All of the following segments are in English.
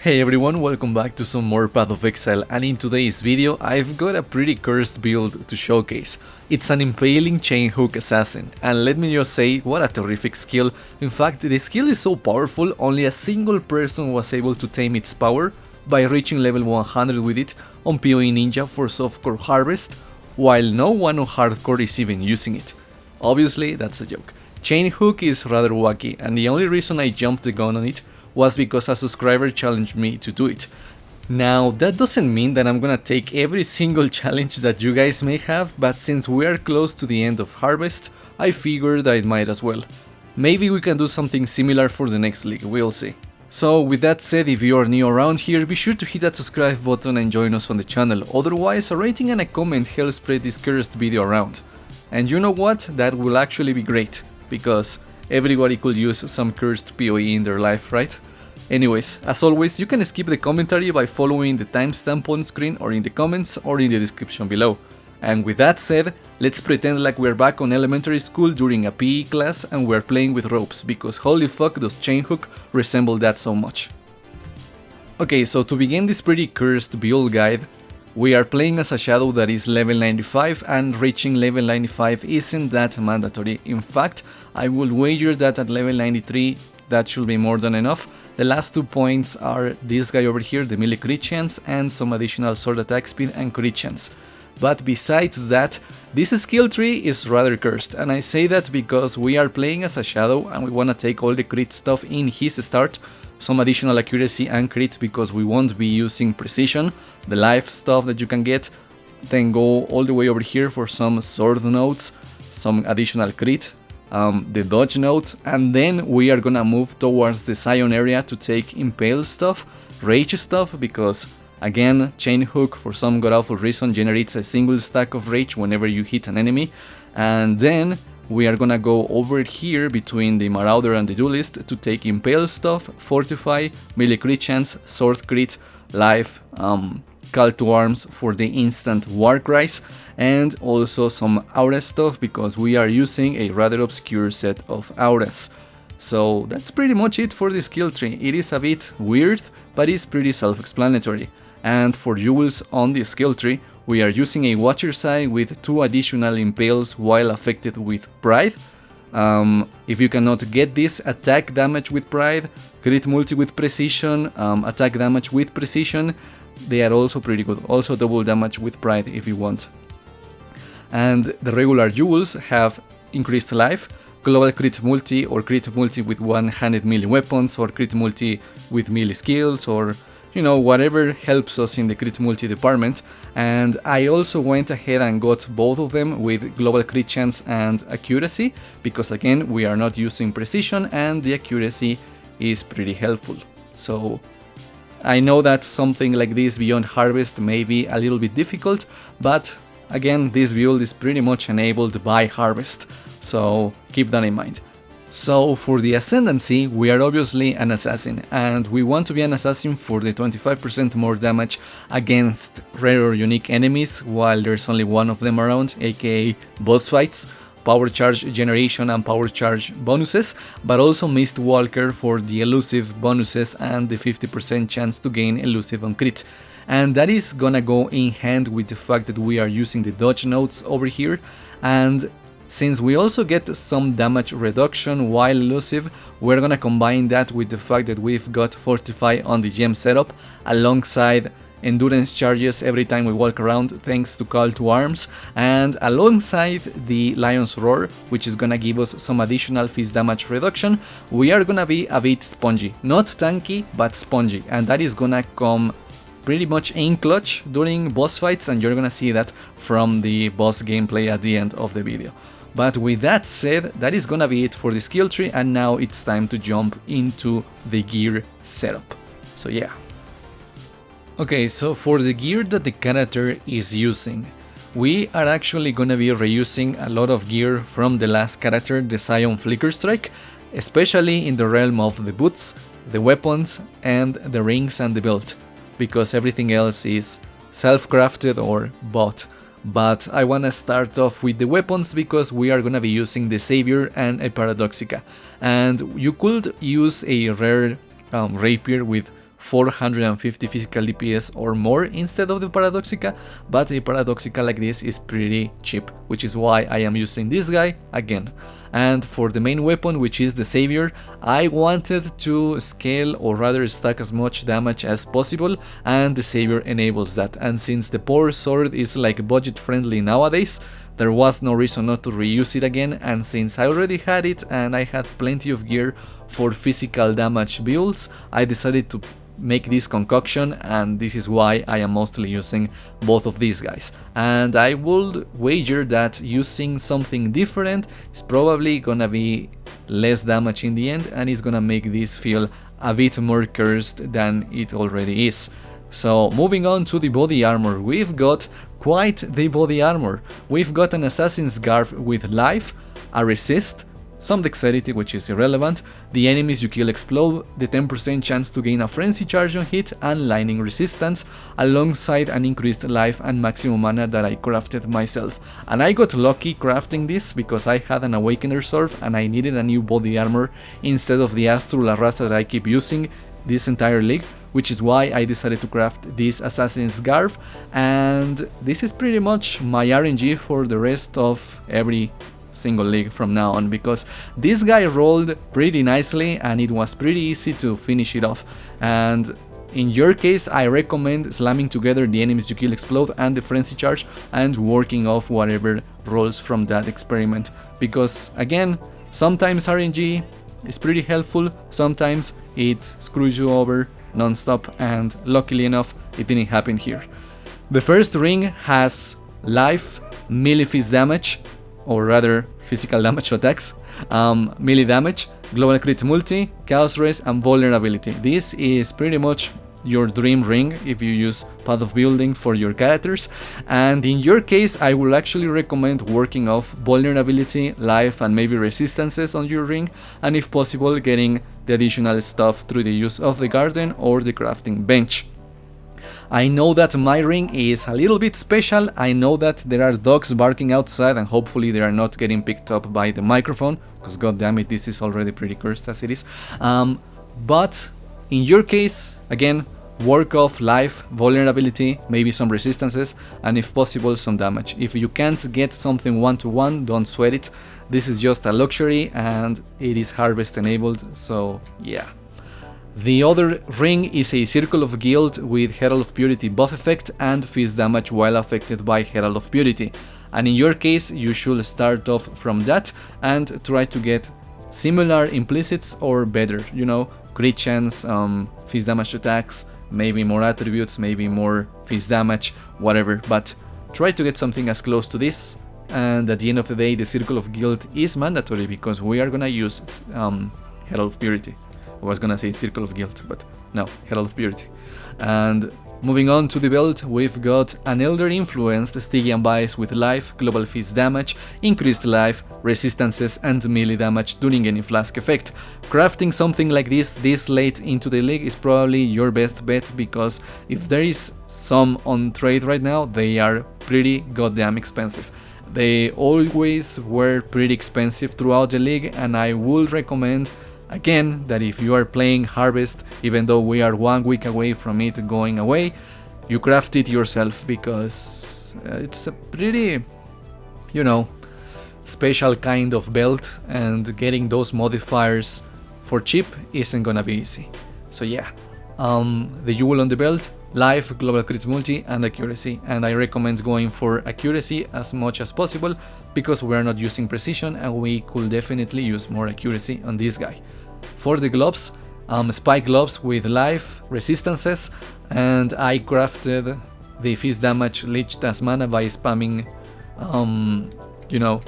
Hey everyone, welcome back to some more Path of Exile, and in today's video I've got a pretty cursed build to showcase. It's an impaling Chainhook assassin, and let me just say, what a terrific skill. In fact, the skill is so powerful, only a single person was able to tame its power by reaching level 100 with it on PoE Ninja for Softcore Harvest, while no one on Hardcore is even using it. Obviously, that's a joke. Chainhook is rather wacky, and the only reason I jumped the gun on it was because a subscriber challenged me to do it. Now, that doesn't mean that I'm gonna take every single challenge that you guys may have, but since we are close to the end of Harvest, I figured I might as well. Maybe we can do something similar for the next league, we'll see. So with that said, if you are new around here, be sure to hit that subscribe button and join us on the channel, otherwise a rating and a comment help spread this cursed video around. And you know what, that will actually be great, because everybody could use some cursed PoE in their life, right? Anyways, as always, you can skip the commentary by following the timestamp on screen or in the comments or in the description below. And with that said, let's pretend like we're back on elementary school during a PE class and we're playing with ropes, because holy fuck does Chainhook resemble that so much. Okay, so to begin this pretty cursed build guide, we are playing as a shadow that is level 95, and reaching level 95 isn't that mandatory. In fact, I will wager that at level 93 that should be more than enough. The last 2 points are this guy over here, the melee crit chance, and some additional sword attack speed and crit chance. But besides that, this skill tree is rather cursed, and I say that because we are playing as a shadow and we wanna take all the crit stuff in his start, some additional accuracy and crit because we won't be using precision, the life stuff that you can get, then go all the way over here for some sword nodes, some additional crit, the dodge nodes, and then we are gonna move towards the Zion area to take impale stuff, rage stuff, because again, Chainhook for some god awful reason generates a single stack of rage whenever you hit an enemy, and then we are gonna go over here between the Marauder and the Duelist to take impale stuff, fortify, melee crit chance, sword crit, life, call to arms for the instant war cries, and also some aura stuff because we are using a rather obscure set of auras. So that's pretty much it for the skill tree. It is a bit weird, but it's pretty self-explanatory. And for jewels on the skill tree, we are using a Watcher's Eye with 2 additional impales while affected with Pride. If you cannot get this, attack damage with Pride, crit multi with precision, attack damage with precision, they are also pretty good. Also double damage with Pride if you want. And the regular jewels have increased life, global crit multi or crit multi with one-handed melee weapons, or crit multi with melee skills, or you know, whatever helps us in the crit multi department. And I also went ahead and got both of them with global crit chance and accuracy, because again, we are not using precision and the accuracy is pretty helpful. So I know that something like this beyond Harvest may be a little bit difficult, but again, this build is pretty much enabled by Harvest, so keep that in mind. So for the Ascendancy, we are obviously an assassin, and we want to be an assassin for the 25% more damage against rare or unique enemies while there's only one of them around, aka boss fights, power charge generation and power charge bonuses, but also Mistwalker for the elusive bonuses and the 50% chance to gain elusive on crit. And that is gonna go in hand with the fact that we are using the dodge nodes over here, and since we also get some damage reduction while elusive, we're gonna combine that with the fact that we've got Fortify on the gem setup, alongside endurance charges every time we walk around thanks to Call to Arms, and alongside the Lion's Roar, which is gonna give us some additional fist damage reduction. We are gonna be a bit spongy, not tanky, but spongy, and that is gonna come pretty much in clutch during boss fights, and you're gonna see that from the boss gameplay at the end of the video. But with that said, that is gonna be it for the skill tree, and now it's time to jump into the gear setup. So yeah. Okay, so for the gear that the character is using, we are actually gonna be reusing a lot of gear from the last character, the Zion Flicker Strike, especially in the realm of the boots, the weapons, and the rings and the belt, because everything else is self-crafted or bought. But I wanna start off with the weapons because we are gonna be using the Saviour and a Paradoxica, and you could use a rare rapier with 450 physical DPS or more instead of the Paradoxica, but a Paradoxica like this is pretty cheap, which is why I am using this guy again. And for the main weapon, which is the Saviour, I wanted to scale or rather stack as much damage as possible, and the Saviour enables that. And since the power sword is like budget friendly nowadays, there was no reason not to reuse it again, and since I already had it and I had plenty of gear for physical damage builds, I decided to make this concoction, and this is why I am mostly using both of these guys. And I would wager that using something different is probably gonna be less damage in the end, and it's gonna make this feel a bit more cursed than it already is. So moving on to the body armor, we've got quite the body armor. We've got an assassin's garb with life, a resist, some dexterity which is irrelevant, the enemies you kill explode, the 10% chance to gain a frenzy charge on hit, and lightning resistance, alongside an increased life and maximum mana that I crafted myself. And I got lucky crafting this because I had an Awakener Sword and I needed a new body armor instead of the Astral Arras that I keep using this entire league, which is why I decided to craft this Assassin's Garb, and this is pretty much my RNG for the rest of every single league from now on, because this guy rolled pretty nicely and it was pretty easy to finish it off. And in your case, I recommend slamming together the enemies you kill explode and the frenzy charge and working off whatever rolls from that experiment, because again, sometimes RNG is pretty helpful, sometimes it screws you over non-stop, and luckily enough it didn't happen here. The first ring has life, melee fist damage, or rather physical damage to attacks, melee damage, global crit multi, chaos race, and vulnerability. This is pretty much your dream ring if you use Path of Building for your characters, and in your case I will actually recommend working off vulnerability, life, and maybe resistances on your ring, and if possible getting the additional stuff through the use of the garden or the crafting bench. I know that my ring is a little bit special. I know that there are dogs barking outside and hopefully they are not getting picked up by the microphone, because god damn it, this is already pretty cursed as it is. But in your case, again, work off life, vulnerability, maybe some resistances, and if possible some damage. If you can't get something one-to-one, don't sweat it. This is just a luxury and it is harvest enabled, so yeah. The other ring is a Circle of Guild with Herald of Purity buff effect and fist damage while affected by Herald of Purity. And in your case, you should start off from that and try to get similar implicits or better, you know, crit chance, fist damage attacks, maybe more attributes, maybe more fist damage, whatever, but try to get something as close to this. And at the end of the day, the Circle of Guild is mandatory because we are gonna use Herald of Purity. I was gonna say Circle of Guild, but no, Herald of Purity. And moving on to the belt, we've got an Elder Influenced Stygian Bias with life, global fist damage, increased life, resistances, and melee damage during any flask effect. Crafting something like this late into the league is probably your best bet, because if there is some on trade right now, they are pretty goddamn expensive. They always were pretty expensive throughout the league, and I would recommend again that if you are playing Harvest, even though we are 1 week away from it going away, you craft it yourself, because it's a pretty, you know, special kind of belt, and getting those modifiers for cheap isn't gonna be easy. So yeah, the jewel on the belt, life, global crit multi, and accuracy, and I recommend going for accuracy as much as possible because we are not using precision and we could definitely use more accuracy on this guy. For the gloves, spike gloves with life, resistances, and I crafted the fist damage leached as mana by spamming, you know,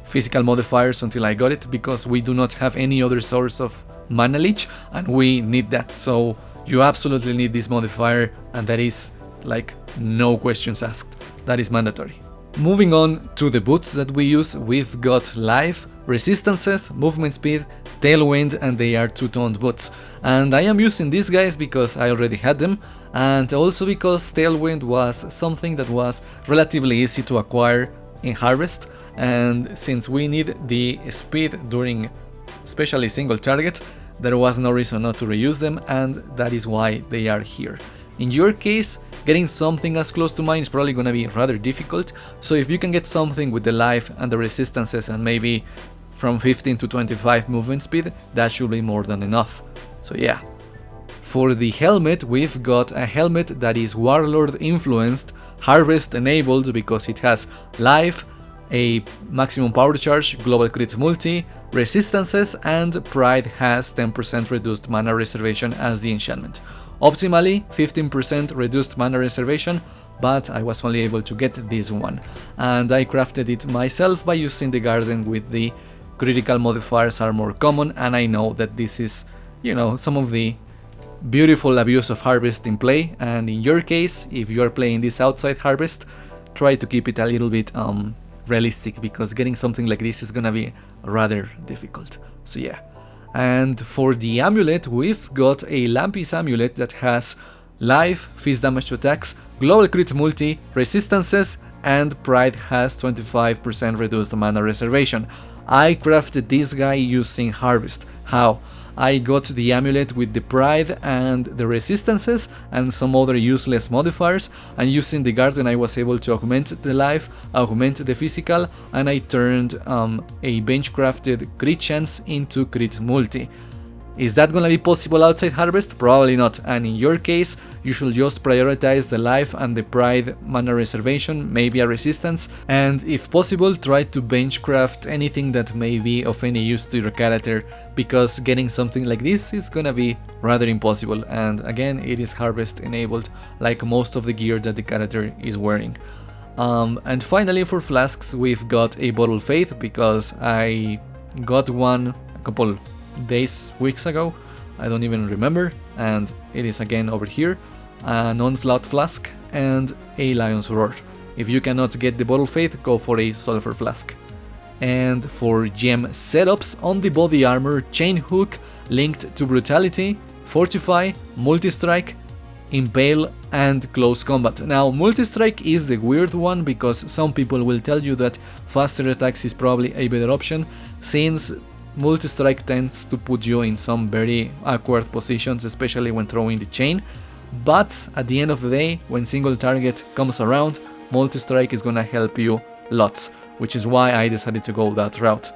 physical modifiers until I got it, because we do not have any other source of mana leech and we need that, so you absolutely need this modifier, and that is like no questions asked, that is mandatory. Moving on to the boots that we use, we've got life, resistances, movement speed, tailwind, and they are two-toned boots. And I am using these guys because I already had them, and also because tailwind was something that was relatively easy to acquire in Harvest, and since we need the speed during especially single target, there was no reason not to reuse them, and that is why they are here. In your case, getting something as close to mine is probably gonna be rather difficult, so if you can get something with the life and the resistances and maybe from 15 to 25 movement speed, that should be more than enough. So yeah. For the helmet, we've got a helmet that is Warlord influenced, Harvest enabled because it has life, a maximum power charge, global crits multi, resistances, and Pride has 10% reduced mana reservation as the enchantment. Optimally 15% reduced mana reservation, but I was only able to get this one, and I crafted it myself by using the garden with the critical modifiers are more common, and I know that this is, you know, some of the beautiful abuse of harvest in play, and in your case, if you are playing this outside harvest, try to keep it a little bit realistic, because getting something like this is gonna be rather difficult. So yeah. And for the amulet, we've got a Lampis amulet that has life, feast damage to attacks, global crit multi, resistances, and Pride has 25% reduced mana reservation. I crafted this guy using Harvest. How? I got the amulet with the Pride and the resistances and some other useless modifiers, and using the garden I was able to augment the life, augment the physical, and I turned a bench crafted crit chance into crit multi. Is that gonna be possible outside Harvest? Probably not, and in your case you should just prioritize the life and the Pride mana reservation, maybe a resistance, and if possible try to bench craft anything that may be of any use to your character, because getting something like this is gonna be rather impossible, and again it is Harvest enabled like most of the gear that the character is wearing. And finally for flasks, we've got a Bottle Faith because I got one a couple days, weeks ago, I don't even remember, and it is again over here, an Onslaught Flask and a Lion's Roar. If you cannot get the Bottle Faith, go for a Sulfur Flask. And for gem setups on the body armor, Chainhook linked to Brutality, Fortify, Multi-Strike, Impale, and Close Combat. Now Multi-Strike is the weird one because some people will tell you that faster attacks is probably a better option, since Multi-Strike tends to put you in some very awkward positions, especially when throwing the chain, but at the end of the day, when single target comes around, Multi-Strike is gonna help you lots, which is why I decided to go that route.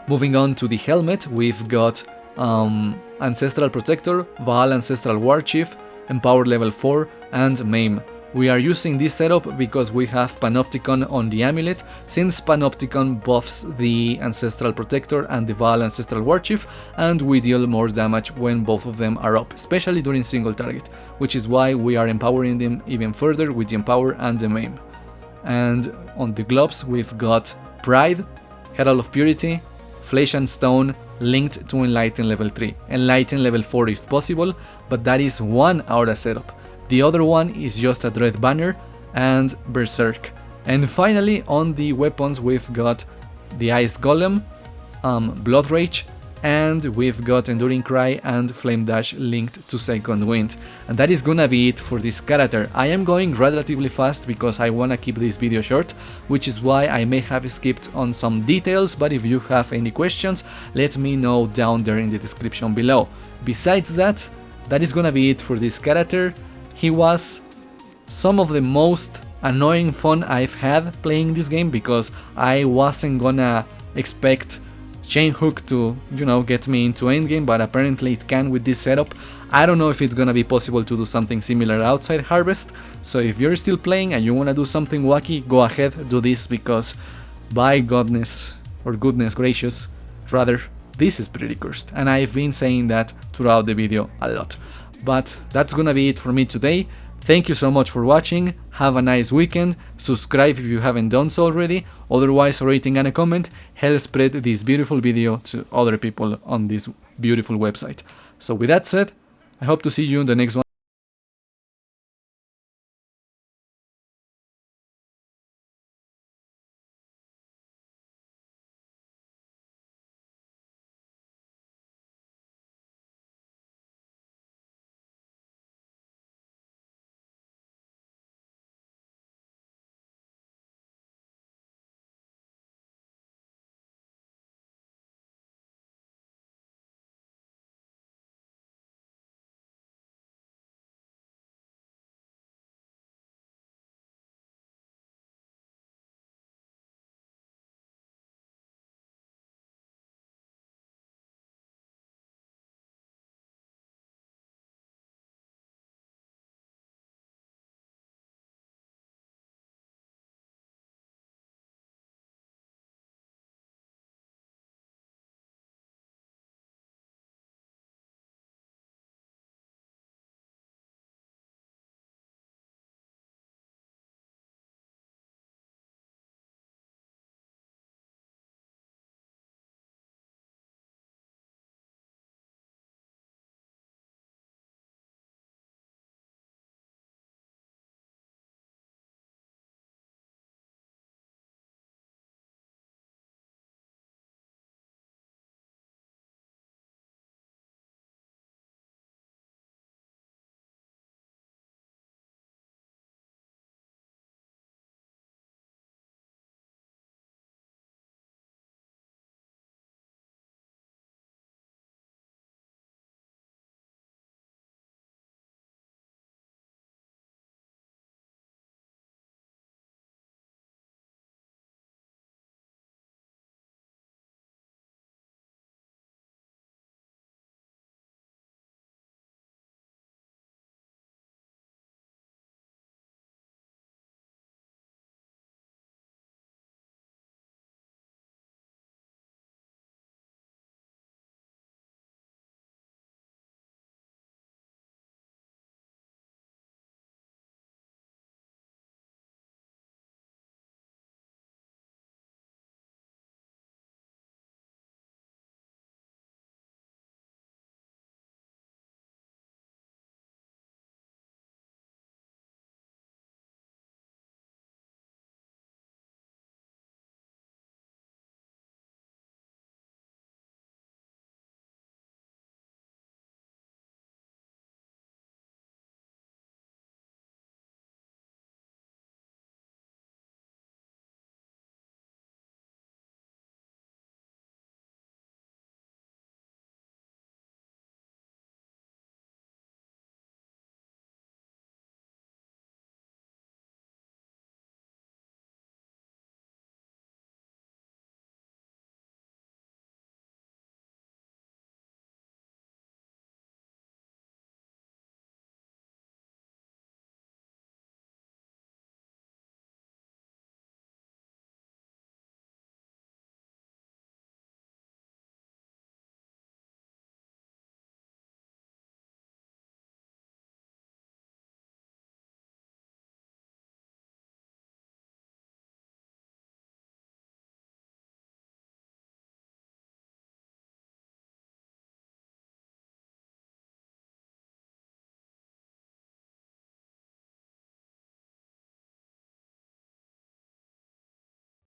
Moving on to the helmet, we've got Ancestral Protector, Vaal Ancestral War Chief, Empower level 4, and Maim. We are using this setup because we have Panopticon on the amulet, since Panopticon buffs the Ancestral Protector and the Vaal Ancestral War Chief, and we deal more damage when both of them are up, especially during single target, which is why we are empowering them even further with the Empower and the Maim. And on the gloves we've got Pride, Herald of Purity, Flesh and Stone, linked to Enlighten level 3, Enlighten level 4 if possible, but that is one Aura setup. The other one is just a Dread Banner and Berserk. And finally on the weapons we've got the Ice Golem, Blood Rage, and we've got Enduring Cry and Flame Dash linked to Second Wind. And that is gonna be it for this character. I am going relatively fast because I wanna keep this video short, which is why I may have skipped on some details, but if you have any questions, let me know down there in the description below. Besides that, that is gonna be it for this character. He was some of the most annoying fun I've had playing this game, because I wasn't gonna expect Chainhook to, you know, get me into endgame, but apparently it can with this setup. I don't know if it's gonna be possible to do something similar outside Harvest, so if you're still playing and you wanna do something wacky, go ahead, do this, because by goodness, or goodness gracious, rather, this is pretty cursed, and I've been saying that throughout the video a lot. But that's gonna be it for me today. Thank you so much for watching, have a nice weekend, subscribe if you haven't done so already, otherwise a rating and a comment help spread this beautiful video to other people on this beautiful website. So with that said, I hope to see you in the next one.